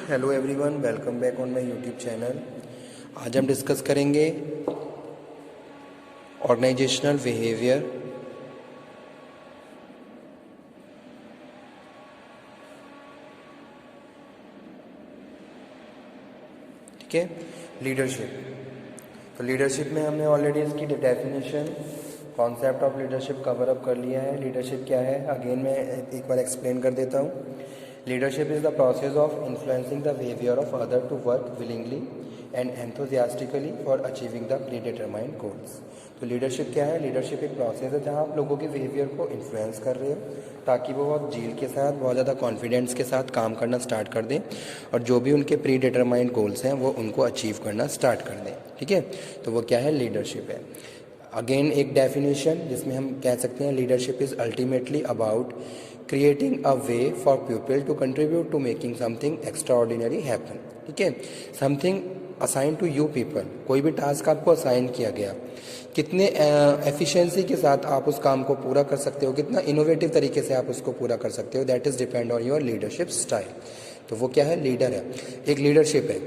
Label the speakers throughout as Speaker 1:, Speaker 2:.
Speaker 1: Hello everyone, welcome back on my YouTube channel. आज हम discuss करेंगे ऑर्गेनाइजेशनल बिहेवियर। ठीक है, लीडरशिप। तो लीडरशिप में हमने ऑलरेडी इसकी definition, concept of leadership cover up कर लिया है। लीडरशिप क्या है, अगेन मैं एक बार एक्सप्लेन कर देता हूँ। Leadership is the process of influencing the behaviour of other to work willingly and enthusiastically for achieving the predetermined goals. तो लीडरशिप क्या है? लीडरशिप एक प्रोसेस है जहाँ आप लोगों के बिहेवियर को इन्फ्लुएंस कर रहे हो ताकि वो बहुत जील के साथ, बहुत ज़्यादा कॉन्फिडेंस के साथ काम करना स्टार्ट कर दें और जो भी उनके प्री डिटरमाइंड गोल्स हैं वो उनको अचीव करना स्टार्ट कर दें। ठीक है, तो वो क्या है? लीडरशिप है। अगेन एक डेफिनेशन जिसमें हम कह सकते हैं leadership is ultimately about creating a way for people to contribute to making something extraordinary happen. ठीक है, something assign to you people. कोई भी टास्क आपको असाइन किया गया, कितने एफिशिएंसी के साथ आप उस काम को पूरा कर सकते हो, कितना इनोवेटिव तरीके से आप उसको पूरा कर सकते हो, that is depend on your leadership style. तो वो क्या है? लीडर है। एक लीडरशिप है।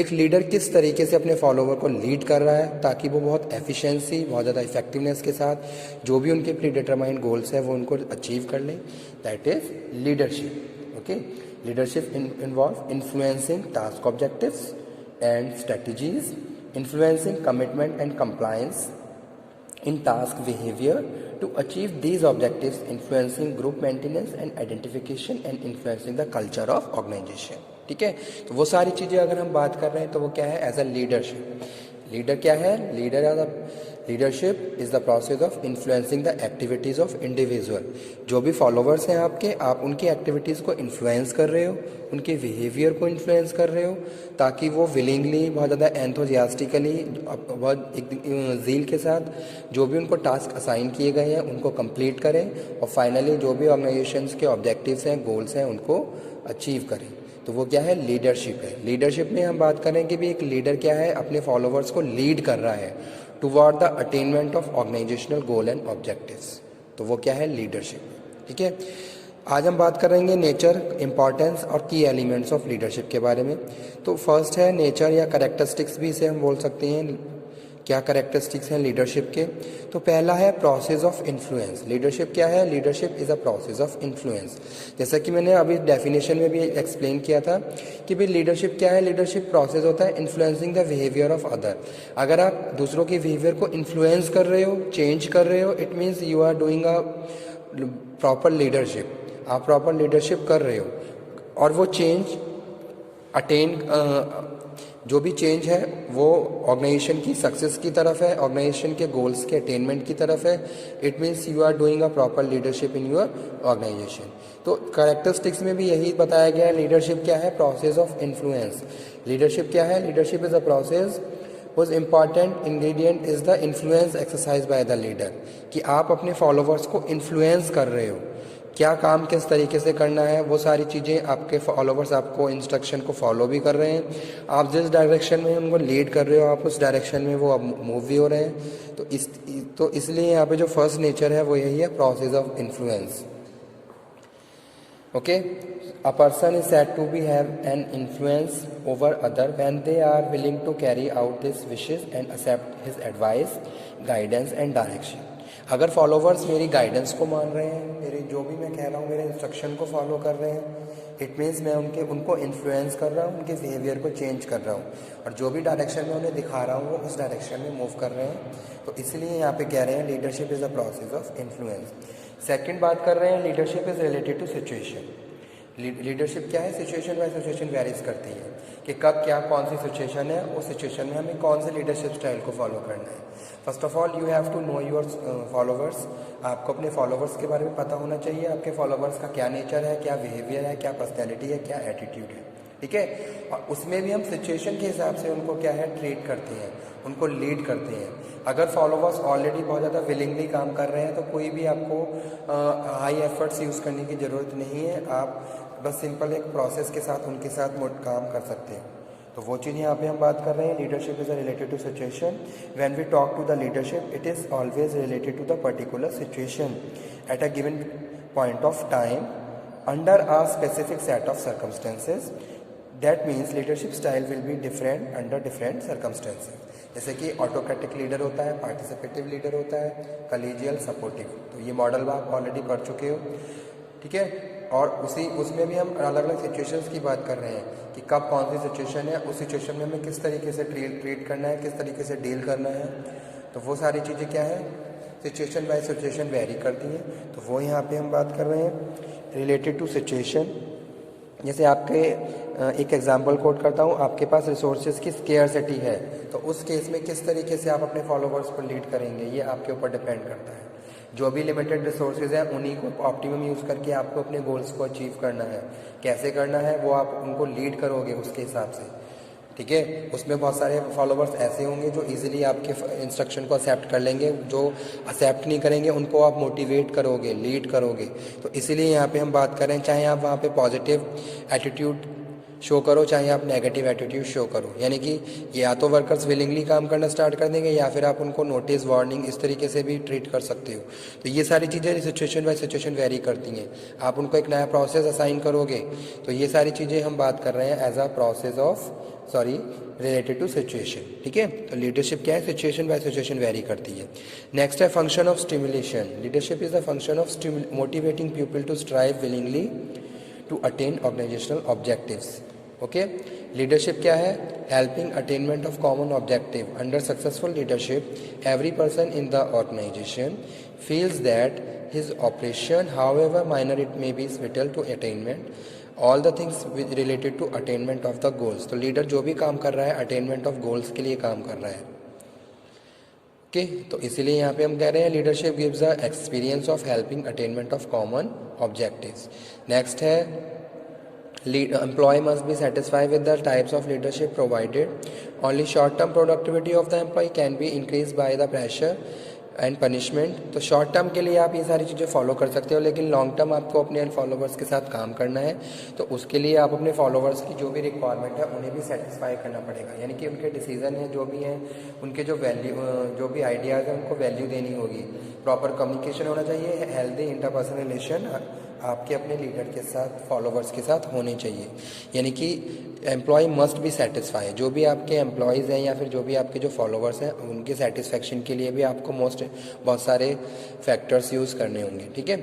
Speaker 1: एक लीडर किस तरीके से अपने फॉलोवर को लीड कर रहा है ताकि वो बहुत एफिशिएंसी, बहुत ज़्यादा इफेक्टिवनेस के साथ जो भी उनके प्री डिटरमाइंड गोल्स हैं वो उनको अचीव कर लें, that is leadership. Okay, leadership involve influencing task objectives and strategies, influencing commitment and compliance in task behavior to achieve these objectives, influencing group maintenance and identification and influencing the culture of organization। ठीक है, तो वो सारी चीज़ें अगर हम बात कर रहे हैं तो वो क्या है? As a leadership. लीडर क्या है? Leadership is the process of influencing the activities of individual. जो भी फॉलोवर्स हैं आपके, आप उनकी एक्टिविटीज़ को इन्फ्लुएंस कर रहे हो, उनके बिहेवियर को इन्फ्लुएंस कर रहे हो ताकि वो विलिंगली, बहुत ज़्यादा एंथुजियास्टिकली, बहुत एक ज़ील के साथ जो भी उनको टास्क असाइन किए गए हैं उनको कंप्लीट करें और फाइनली जो भी ऑर्गेनाइजेशंस के ऑब्जेक्टिव्स हैं, गोल्स हैं, उनको अचीव करें। तो वो क्या है? लीडरशिप है। लीडरशिप में हम बात करें कि भी एक लीडर क्या है? अपने फॉलोवर्स को लीड कर रहा है toward the attainment of organisational goal and objectives. तो वो क्या है? लीडरशिप। ठीक है, आज हम बात करेंगे नेचर, इंपॉर्टेंस और की एलिमेंट्स ऑफ लीडरशिप के बारे में। तो फर्स्ट है नेचर या कैरेक्टरिस्टिक्स भी इसे हम बोल सकते हैं। क्या कैरेक्टरिस्टिक्स हैं लीडरशिप के? तो पहला है प्रोसेस ऑफ इन्फ्लुएंस। लीडरशिप क्या है? Leadership is a process of influence. जैसा कि मैंने अभी डेफिनेशन में भी एक्सप्लेन किया था कि भाई लीडरशिप क्या है? लीडरशिप प्रोसेस होता है influencing the behaviour of other. अगर आप दूसरों के बिहेवियर को इन्फ्लुएंस कर रहे हो, चेंज कर रहे हो, it means you are doing a proper leadership. आप प्रॉपर लीडरशिप कर रहे हो और वो चेंज अटेन, जो भी चेंज है वो ऑर्गेनाइजेशन की सक्सेस की तरफ है, ऑर्गेनाइजेशन के गोल्स के अटेनमेंट की तरफ है। It means you are doing a proper leadership in your organisation. तो कैरेक्टरिस्टिक्स में भी यही बताया गया है। लीडरशिप क्या है? Process of influence. लीडरशिप क्या है? लीडरशिप इज अ प्रोसेस उस important ingredient is the influence exercise by the leader. कि आप अपने फॉलोवर्स को इन्फ्लुएंस कर रहे हो, क्या काम किस तरीके से करना है, वो सारी चीज़ें आपके फॉलोवर्स आपको इंस्ट्रक्शन को फॉलो भी कर रहे हैं। आप जिस डायरेक्शन में उनको लीड कर रहे हो, आप उस डायरेक्शन में वो अब मूव भी हो रहे हैं। तो इसलिए यहाँ पे जो फर्स्ट नेचर है वो यही है, process of influence. Okay, a person is said to be have an influence over other when they are willing to carry out this wishes and accept his advice, guidance and direction. अगर followers मेरी guidance को मान रहे हैं, मेरे जो भी मैं कह रहा हूँ, मेरे इंस्ट्रक्शन को फॉलो कर रहे हैं, इट मीन्स मैं उनको इन्फ्लुएंस कर रहा हूँ, उनके बिहेवियर को चेंज कर रहा हूँ और जो भी डायरेक्शन में उन्हें दिखा रहा हूँ वो उस डायरेक्शन में मूव कर रहे हैं। तो इसलिए यहाँ पे कह रहे हैं leadership is a process of influence. Second बात कर रहे हैं, leadership is related to situation. Leadership क्या है? सिचुएशन बाय सिचुएशन वेरीज करती है कि कब क्या कौन सी सिचुएशन है, उस सिचुएशन में हमें कौन से लीडरशिप स्टाइल को फॉलो करना है। First of all you have to know your followers. आपको अपने फॉलोवर्स के बारे में पता होना चाहिए, आपके फॉलोवर्स का क्या नेचर है, क्या बिहेवियर है, क्या पर्सनैलिटी है, क्या एटीट्यूड है। ठीक है, और उसमें भी हम सिचुएशन के हिसाब से उनको क्या है ट्रीट करते हैं, उनको लीड करते हैं। अगर फॉलोवर्स ऑलरेडी बहुत ज़्यादा विलिंगली काम कर रहे हैं तो कोई भी आपको हाई एफर्ट्स यूज़ करने की ज़रूरत नहीं है। आप बस सिंपल एक प्रोसेस के साथ उनके साथ काम कर सकते हैं। तो वो चीज़ यहाँ पे हम बात कर रहे हैं, leadership is related to situation. When we talk to the leadership, it is always related to the particular situation at a given point of time under a specific set of circumstances that means leadership style will be different under different circumstances. जैसे कि autocratic leader होता है, participative leader होता है, कलीजियल, supportive. तो ये model आप already पढ़ चुके हो, ठीक है। और उसमें भी हम अलग अलग सिचुएशंस की बात कर रहे हैं कि कब कौन सी सिचुएशन है, उस सिचुएशन में हमें किस तरीके से ट्रीट करना है, किस तरीके से डील करना है। तो वो सारी चीज़ें क्या है, सिचुएशन बाय सिचुएशन वेरी करती हैं। तो वो यहाँ पे हम बात कर रहे हैं रिलेटेड टू सिचुएशन। जैसे आपके एक एग्जांपल कोट करता हूँ, आपके पास रिसोर्सेज की स्केयरसिटी है, तो उस केस में किस तरीके से आप अपने फॉलोवर्स को लीड करेंगे, ये आपके ऊपर डिपेंड करता है। जो भी लिमिटेड रिसोर्सेज हैं उन्हीं को ऑप्टिमम यूज़ करके आपको अपने गोल्स को अचीव करना है। कैसे करना है वो आप उनको लीड करोगे उसके हिसाब से, ठीक है। उसमें बहुत सारे फॉलोवर्स ऐसे होंगे जो इजीली आपके इंस्ट्रक्शन को एक्सेप्ट कर लेंगे, जो एक्सेप्ट नहीं करेंगे उनको आप मोटिवेट करोगे, लीड करोगे। तो इसीलिए यहाँ पे हम बात कर रहे हैं, चाहे आप वहाँ पे पॉजिटिव एटीट्यूड शो करो, चाहे आप नेगेटिव एटीट्यूड शो करो। यानी कि या तो वर्कर्स विलिंगली काम करना स्टार्ट कर देंगे, या फिर आप उनको नोटिस, वार्निंग इस तरीके से भी ट्रीट कर सकते हो। तो ये सारी चीज़ें सिचुएशन बाय सिचुएशन वेरी करती हैं। आप उनको एक नया प्रोसेस असाइन करोगे, तो ये सारी चीज़ें हम बात कर रहे हैं as a process of related to situation, ठीक है। तो लीडरशिप क्या है, सिचुएशन बाय सिचुएशन वेरी करती है। नेक्स्ट है function of stimulation. Leadership is the function of motivating people to strive willingly to attain organisational objectives. Okay, leadership क्या है, helping attainment of common objective. Under successful leadership every person in the organisation feels that his operation, however minor it may be, is vital to attainment all the things related to attainment of the goals। तो leader जो भी काम कर रहा है attainment of goals के लिए काम कर रहा है, ओके। तो इसीलिए यहाँ पे हम कह रहे हैं leadership gives a experience of helping attainment of common objectives. Next है employee must be satisfied with the types of leadership provided। only short term productivity of the employee can be increased by the pressure and punishment. तो short term के लिए आप ये सारी चीज़ें follow कर सकते हो, लेकिन लॉन्ग टर्म आपको अपने फॉलोवर्स के साथ काम करना है। तो उसके लिए आप अपने फॉलोवर्स की जो भी रिक्वायरमेंट है उन्हें भी सेटिस्फाई करना पड़ेगा। यानी कि उनके डिसीजन है जो भी हैं, उनके जो जो भी आइडियाज़ हैं उनको वैल्यू देनी होगी। प्रॉपर कम्युनिकेशन होना चाहिए, हेल्दी इंटरपर्सनल रिलेशन आपके अपने लीडर के साथ, फॉलोवर्स के साथ होने चाहिए। यानी कि एम्प्लॉय मस्ट बी सेटिस्फाई। जो भी आपके एम्प्लॉयज़ हैं या फिर जो भी आपके जो फॉलोवर्स हैं, उनके सेटिस्फेक्शन के लिए भी आपको बहुत सारे फैक्टर्स यूज़ करने होंगे, ठीक है।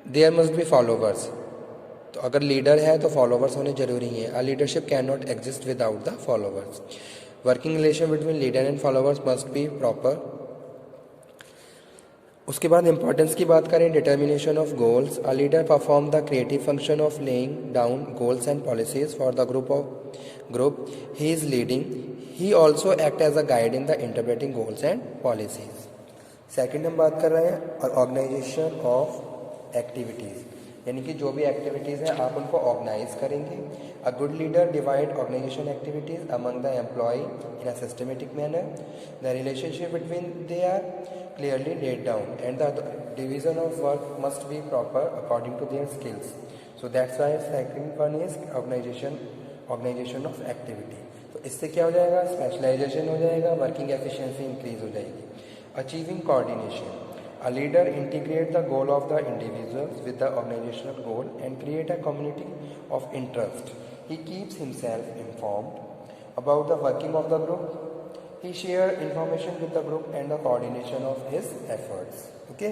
Speaker 1: There must be followers. तो अगर लीडर है तो फॉलोवर्स होने जरूरी हैं। A leadership can not exist without the followers. Working relation between leader and followers must be proper. उसके बाद इंपॉर्टेंस की बात करें, determination of goals. A leader perform the creative function of laying down goals and policies for the group he is leading. He also act as a guide in the interpreting goals and policies. Second हम बात कर रहे हैं organisation of activities. यानी कि जो भी activities हैं आप उनको ऑर्गेनाइज करेंगे। A good leader divide organisation activities among the employ in a systematic manner. The relationship between they are clearly laid down and the division of work must be proper according to their skills। so that's why second one is organization of activity। तो इससे क्या हो जाएगा, specialisation हो जाएगा, working efficiency increase हो जाएगी। Achieving coordination. A leader integrate the goal of the individuals with the organizational goal and create a community of interest। He keeps himself informed about the working of the group। He share information with the group and the coordination of his efforts। okay,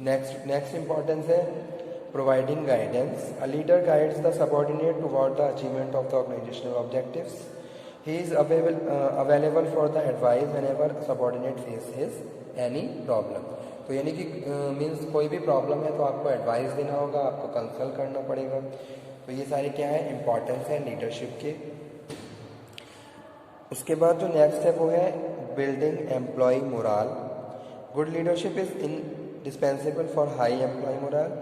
Speaker 1: next importance है providing guidance। A leader guides the subordinate toward the achievement of the organizational objectives। He is available for the advice whenever subordinate faces any problem। तो यानी कि means कोई भी problem है तो आपको advice देना होगा, आपको कंसल्ट करना पड़ेगा। तो ये सारे क्या है, इंपॉर्टेंस है लीडरशिप के। उसके बाद जो नेक्स्ट है वो है building employ morale. Good leadership is indispensable for high employee morale।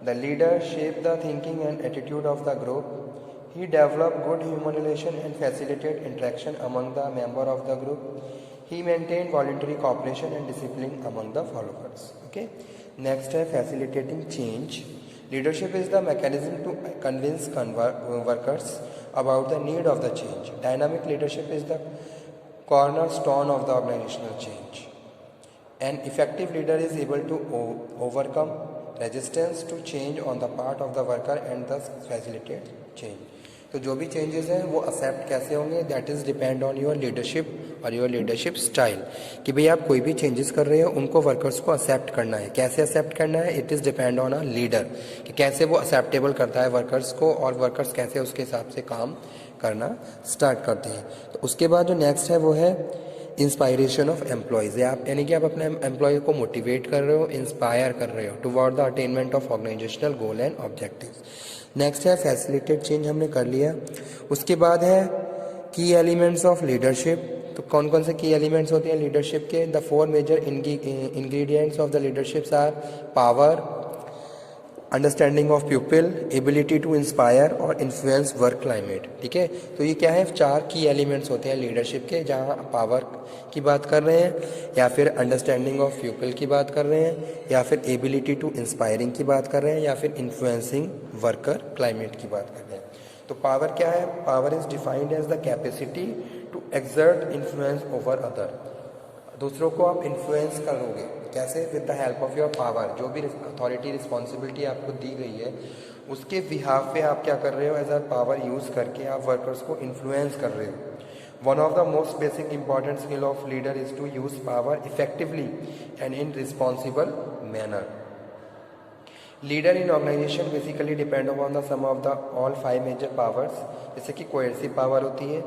Speaker 1: The leader shape the thinking and attitude of the group। He develop good human relation and facilitate interaction among the member of the group। He maintain voluntary cooperation and discipline among the followers। okay, next है facilitating change। Leadership is the mechanism to convince workers about the need of the change। Dynamic leadership is the cornerstone of the organizational change। An effective leader is able to overcome resistance to change on the part of the worker and thus facilitate change। तो जो भी changes हैं वो accept कैसे होंगे, that is depend on your leadership और your leadership style, कि भाई आप कोई भी चेंजेस कर रहे हो उनको वर्कर्स को एक्सेप्ट करना है। कैसे एक्सेप्ट करना है, it is depend on a leader, कि कैसे वो एक्सेप्टेबल करता है वर्कर्स को और वर्कर्स कैसे उसके हिसाब से काम करना स्टार्ट करते हैं। तो उसके बाद जो नेक्स्ट है वो है इंस्पायरेशन ऑफ एम्प्लॉयज़। आप यानी कि आप अपने एम्प्लॉय को मोटिवेट कर रहे हो, इंस्पायर कर रहे हो toward the attainment of organisational goal and objectives. Next है फैसिलिटेट चेंज, हमने कर लिया। उसके बाद है की एलिमेंट्स ऑफ लीडरशिप। तो कौन कौन से की एलिमेंट्स होते हैं लीडरशिप के? The 4 major ingredients of the leaderships are power, understanding of people, ability to inspire और इन्फ्लुएंस वर्क क्लाइमेट। ठीक है, तो ये क्या है, 4 की एलिमेंट्स होते हैं लीडरशिप के, जहाँ पावर की बात कर रहे हैं, या फिर अंडरस्टैंडिंग ऑफ पीपल की बात कर रहे हैं, या फिर एबिलिटी टू इंस्पायरिंग की बात कर रहे हैं, या फिर इन्फ्लुएंसिंग वर्कर क्लाइमेट की बात कर रहे हैं। तो पावर क्या है? Power is defined as the capacity to exert influence over other. दूसरों को आप इन्फ्लुएंस करोगे कैसे? With the help of your power. जो भी अथॉरिटी रिस्पॉन्सिबिलिटी आपको दी गई है उसके बिहाफ पे आप क्या कर रहे हो, एज अ पावर यूज़ करके आप वर्कर्स को इन्फ्लुएंस कर रहे हो। One of the most basic important skill of leader is to use power effectively and in responsible manner. Leader in organisation basically depend upon the sum of the all 5 major powers. जैसे कि coercive power होती है,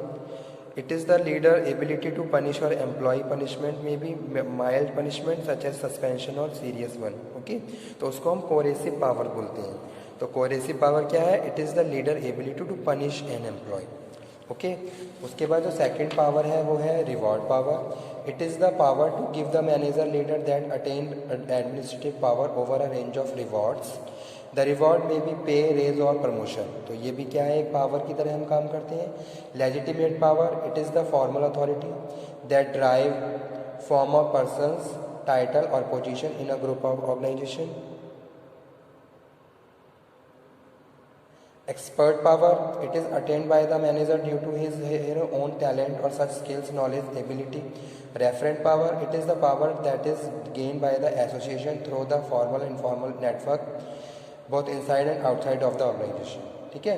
Speaker 1: it is the leader ability to punish or employee punishment may be mild punishment such as suspension or serious one। okay, तो उसको हम coercive power बोलते हैं। तो coercive power क्या है? it is the leader ability to punish an employee। Okay, उसके बाद जो सेकंड पावर है वो है reward power. It is the power to give the manager leader that attain administrative power over a range of rewards. The reward में भी पे, raise और प्रमोशन। तो ये भी क्या है, एक पावर की तरह हम काम करते हैं। Legitimate power, it is the formal authority that drive form of persons title और position in a group of organisation. Expert power, it is attained by the manager due to his her own talent or such skills, knowledge, ability. Referent power, it is the power that is gained by the association through the formal and informal network both inside and outside of the organization। ठीक है,